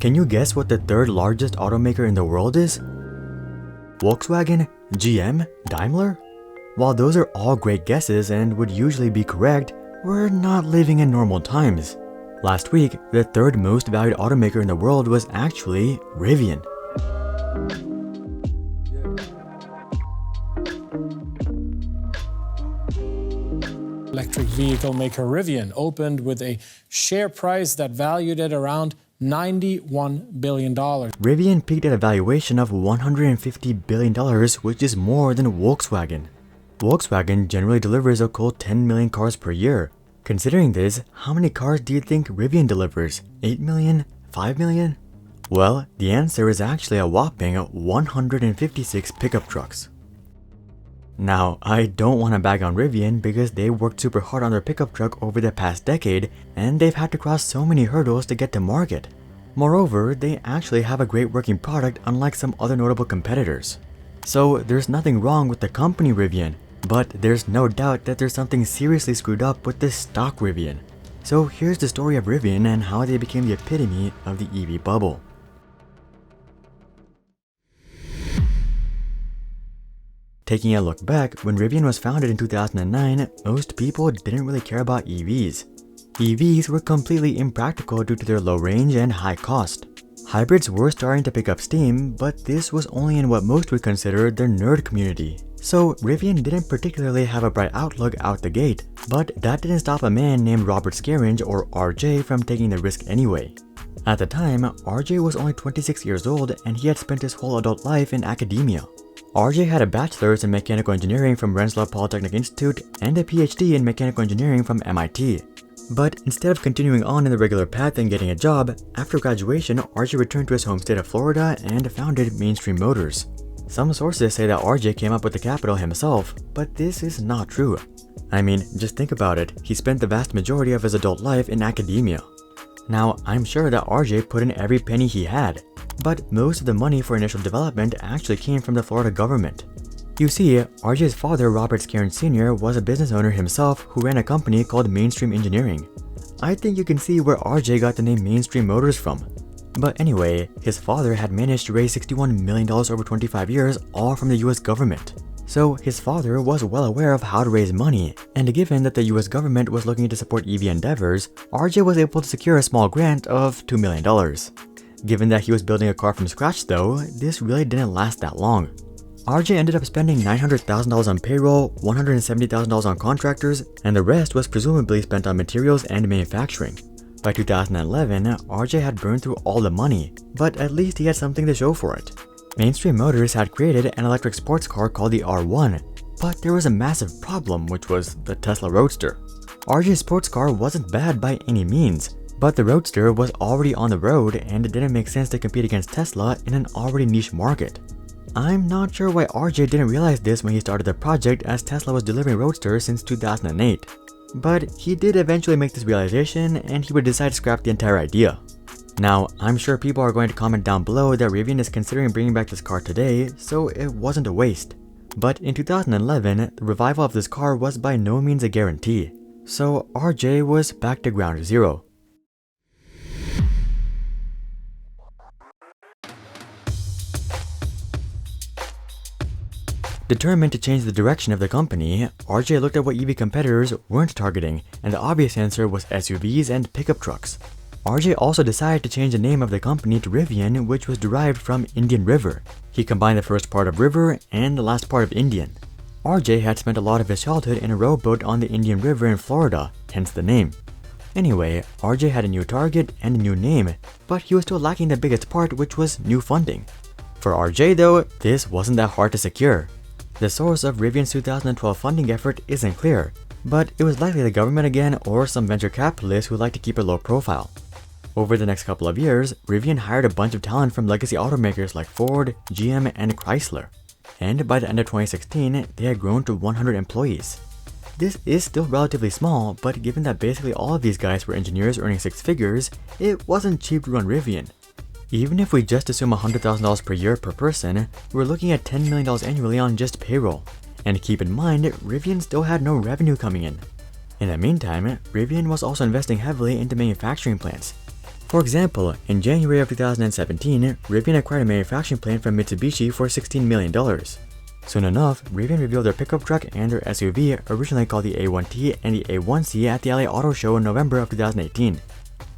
Can you guess what the third largest automaker in the world is? Volkswagen, GM, Daimler? While those are all great guesses and would usually be correct, we're not living in normal times. Last week, the third most valued automaker in the world was actually Rivian. Electric vehicle maker Rivian opened with a share price that valued at around $91 billion. Rivian peaked at a valuation of $150 billion, which is more than Volkswagen. Volkswagen generally delivers a cool 10 million cars per year. Considering this, how many cars do you think Rivian delivers? 8 million? 5 million? Well, the answer is actually a whopping 156 pickup trucks. Now, I don't want to bag on Rivian because they worked super hard on their pickup truck over the past decade and they've had to cross so many hurdles to get to market. Moreover, they actually have a great working product unlike some other notable competitors. So there's nothing wrong with the company Rivian, but there's no doubt that there's something seriously screwed up with the stock Rivian. So here's the story of Rivian and how they became the epitome of the EV bubble. Taking a look back, when Rivian was founded in 2009, most people didn't really care about EVs. EVs were completely impractical due to their low range and high cost. Hybrids were starting to pick up steam, but this was only in what most would consider their nerd community. So Rivian didn't particularly have a bright outlook out the gate, but that didn't stop a man named Robert Scaringe, or RJ, from taking the risk anyway. At the time, RJ was only 26 years old and he had spent his whole adult life in academia. RJ had a bachelor's in mechanical engineering from Rensselaer Polytechnic Institute and a PhD in mechanical engineering from MIT. But instead of continuing on in the regular path and getting a job, after graduation, RJ returned to his home state of Florida and founded Mainstream Motors. Some sources say that RJ came up with the capital himself, but this is not true. I mean, just think about it, he spent the vast majority of his adult life in academia. Now, I'm sure that RJ put in every penny he had, but most of the money for initial development actually came from the Florida government. You see, RJ's father, Robert Scaringe Sr., was a business owner himself who ran a company called Mainstream Engineering. I think you can see where RJ got the name Mainstream Motors from. But anyway, his father had managed to raise $61 million over 25 years, all from the US government. So his father was well aware of how to raise money, and given that the US government was looking to support EV endeavors, RJ was able to secure a small grant of $2 million. Given that he was building a car from scratch though, this really didn't last that long. RJ ended up spending $900,000 on payroll, $170,000 on contractors, and the rest was presumably spent on materials and manufacturing. By 2011, RJ had burned through all the money, but at least he had something to show for it. Mainstream Motors had created an electric sports car called the R1, but there was a massive problem, which was the Tesla Roadster. RJ's sports car wasn't bad by any means, but the Roadster was already on the road and it didn't make sense to compete against Tesla in an already niche market. I'm not sure why RJ didn't realize this when he started the project, as Tesla was delivering Roadsters since 2008. But he did eventually make this realization and he would decide to scrap the entire idea. Now, I'm sure people are going to comment down below that Rivian is considering bringing back this car today, so it wasn't a waste. But in 2011, the revival of this car was by no means a guarantee. So RJ was back to ground zero. Determined to change the direction of the company, RJ looked at what EV competitors weren't targeting, and the obvious answer was SUVs and pickup trucks. RJ also decided to change the name of the company to Rivian, which was derived from Indian River. He combined the first part of river and the last part of Indian. RJ had spent a lot of his childhood in a rowboat on the Indian River in Florida, hence the name. Anyway, RJ had a new target and a new name, but he was still lacking the biggest part, which was new funding. For RJ though, this wasn't that hard to secure. The source of Rivian's 2012 funding effort isn't clear, but it was likely the government again or some venture capitalists who like to keep a low profile. Over the next couple of years, Rivian hired a bunch of talent from legacy automakers like Ford, GM, and Chrysler. And by the end of 2016, they had grown to 100 employees. This is still relatively small, but given that basically all of these guys were engineers earning six figures, it wasn't cheap to run Rivian. Even if we just assume $100,000 per year per person, we're looking at $10 million annually on just payroll. And keep in mind, Rivian still had no revenue coming in. In the meantime, Rivian was also investing heavily into manufacturing plants. For example, in January of 2017, Rivian acquired a manufacturing plant from Mitsubishi for $16 million. Soon enough, Rivian revealed their pickup truck and their SUV, originally called the A1T and the A1C, at the LA Auto Show in November of 2018.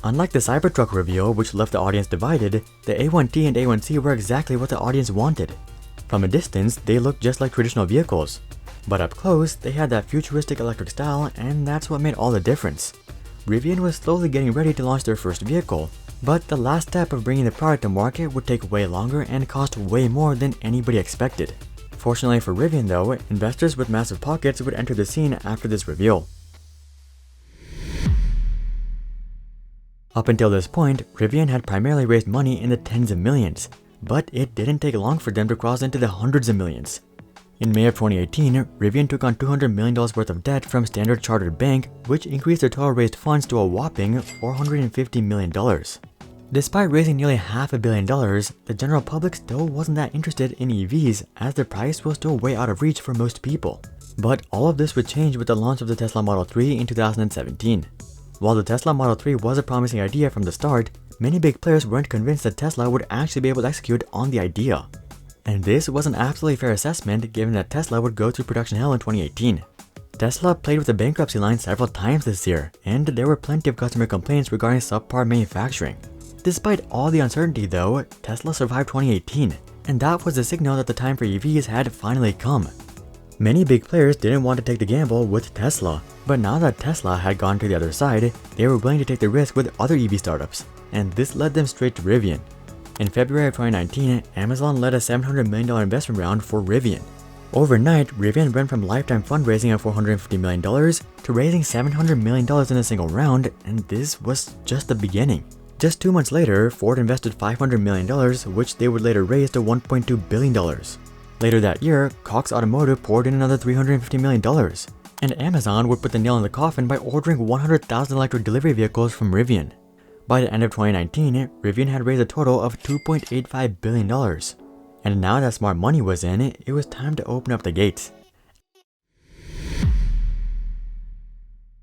Unlike the Cybertruck reveal, which left the audience divided, the A1T and A1C were exactly what the audience wanted. From a distance, they looked just like traditional vehicles. But up close, they had that futuristic electric style, and that's what made all the difference. Rivian was slowly getting ready to launch their first vehicle, but the last step of bringing the product to market would take way longer and cost way more than anybody expected. Fortunately for Rivian though, investors with massive pockets would enter the scene after this reveal. Up until this point, Rivian had primarily raised money in the tens of millions, but it didn't take long for them to cross into the hundreds of millions. In May of 2018, Rivian took on $200 million worth of debt from Standard Chartered Bank, which increased their total raised funds to a whopping $450 million. Despite raising nearly $500 million, the general public still wasn't that interested in EVs, as the price was still way out of reach for most people. But all of this would change with the launch of the Tesla Model 3 in 2017. While the Tesla Model 3 was a promising idea from the start, many big players weren't convinced that Tesla would actually be able to execute on the idea. And this was an absolutely fair assessment given that Tesla would go through production hell in 2018. Tesla played with the bankruptcy line several times this year, and there were plenty of customer complaints regarding subpar manufacturing. Despite all the uncertainty though, Tesla survived 2018, and that was a signal that the time for EVs had finally come. Many big players didn't want to take the gamble with Tesla, but now that Tesla had gone to the other side, they were willing to take the risk with other EV startups, and this led them straight to Rivian. In February of 2019, Amazon led a $700 million investment round for Rivian. Overnight, Rivian went from lifetime fundraising of $450 million to raising $700 million in a single round, and this was just the beginning. Just 2 months later, Ford invested $500 million, which they would later raise to $1.2 billion. Later that year, Cox Automotive poured in another $350 million, and Amazon would put the nail in the coffin by ordering 100,000 electric delivery vehicles from Rivian. By the end of 2019, Rivian had raised a total of $2.85 billion. And now that smart money was in, it was time to open up the gates.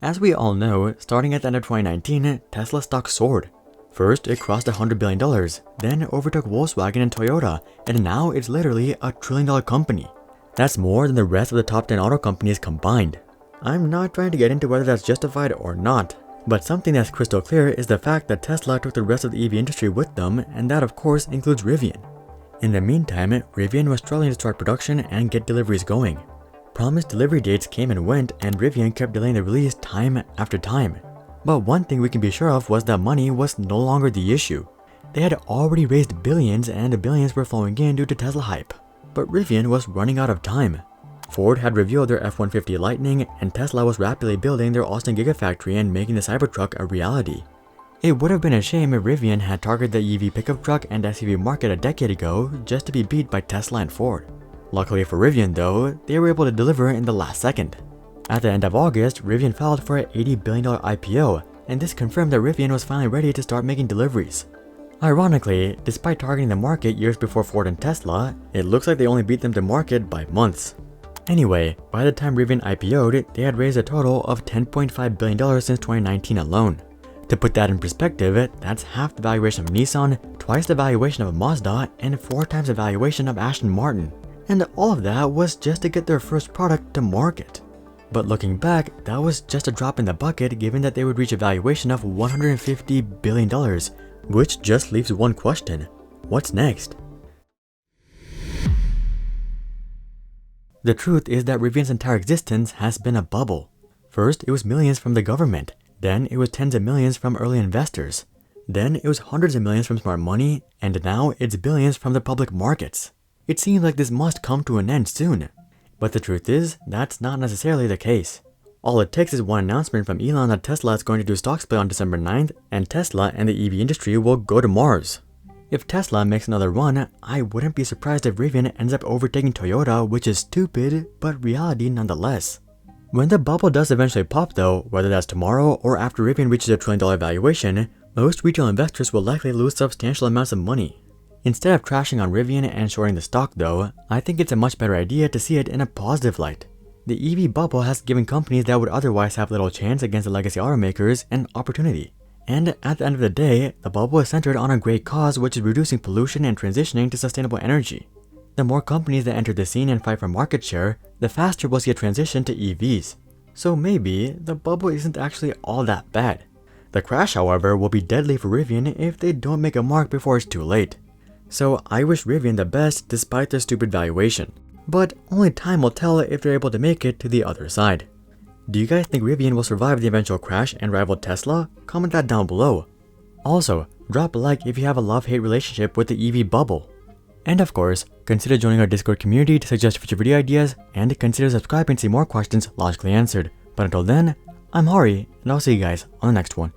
As we all know, starting at the end of 2019, Tesla stock soared. First, it crossed $100 billion, then overtook Volkswagen and Toyota, and now it's literally a $1 trillion company. That's more than the rest of the top 10 auto companies combined. I'm not trying to get into whether that's justified or not, but something that's crystal clear is the fact that Tesla took the rest of the EV industry with them, and that of course includes Rivian. In the meantime, Rivian was struggling to start production and get deliveries going. Promised delivery dates came and went, and Rivian kept delaying the release time after time. But one thing we can be sure of was that money was no longer the issue. They had already raised billions, and the billions were flowing in due to Tesla hype. But Rivian was running out of time. Ford had revealed their F-150 Lightning, and Tesla was rapidly building their Austin Gigafactory and making the Cybertruck a reality. It would have been a shame if Rivian had targeted the EV pickup truck and SUV market a decade ago just to be beat by Tesla and Ford. Luckily for Rivian though, they were able to deliver in the last second. At the end of August, Rivian filed for an $80 billion IPO, and this confirmed that Rivian was finally ready to start making deliveries. Ironically, despite targeting the market years before Ford and Tesla, it looks like they only beat them to market by months. Anyway, by the time Rivian IPO'd, they had raised a total of $10.5 billion since 2019 alone. To put that in perspective, that's half the valuation of Nissan, twice the valuation of Mazda, and 4 times the valuation of Aston Martin. And all of that was just to get their first product to market. But looking back, that was just a drop in the bucket given that they would reach a valuation of $150 billion, which just leaves one question: what's next? The truth is that Rivian's entire existence has been a bubble. First, it was millions from the government, then it was tens of millions from early investors, then it was hundreds of millions from smart money, and now it's billions from the public markets. It seems like this must come to an end soon. But the truth is, that's not necessarily the case. All it takes is one announcement from Elon that Tesla is going to do a stock split on December 9th, and Tesla and the EV industry will go to Mars. If Tesla makes another run, I wouldn't be surprised if Rivian ends up overtaking Toyota, which is stupid, but reality nonetheless. When the bubble does eventually pop though, whether that's tomorrow or after Rivian reaches a $1 trillion valuation, most retail investors will likely lose substantial amounts of money. Instead of trashing on Rivian and shorting the stock though, I think it's a much better idea to see it in a positive light. The EV bubble has given companies that would otherwise have little chance against the legacy automakers an opportunity. And at the end of the day, the bubble is centered on a great cause, which is reducing pollution and transitioning to sustainable energy. The more companies that enter the scene and fight for market share, the faster we'll see a transition to EVs. So maybe the bubble isn't actually all that bad. The crash, however, will be deadly for Rivian if they don't make a mark before it's too late. So I wish Rivian the best despite their stupid valuation. But only time will tell if they're able to make it to the other side. Do you guys think Rivian will survive the eventual crash and rival Tesla? Comment that down below. Also, drop a like if you have a love-hate relationship with the EV bubble. And of course, consider joining our Discord community to suggest future video ideas, and consider subscribing to see more questions logically answered. But until then, I'm Hari, and I'll see you guys on the next one.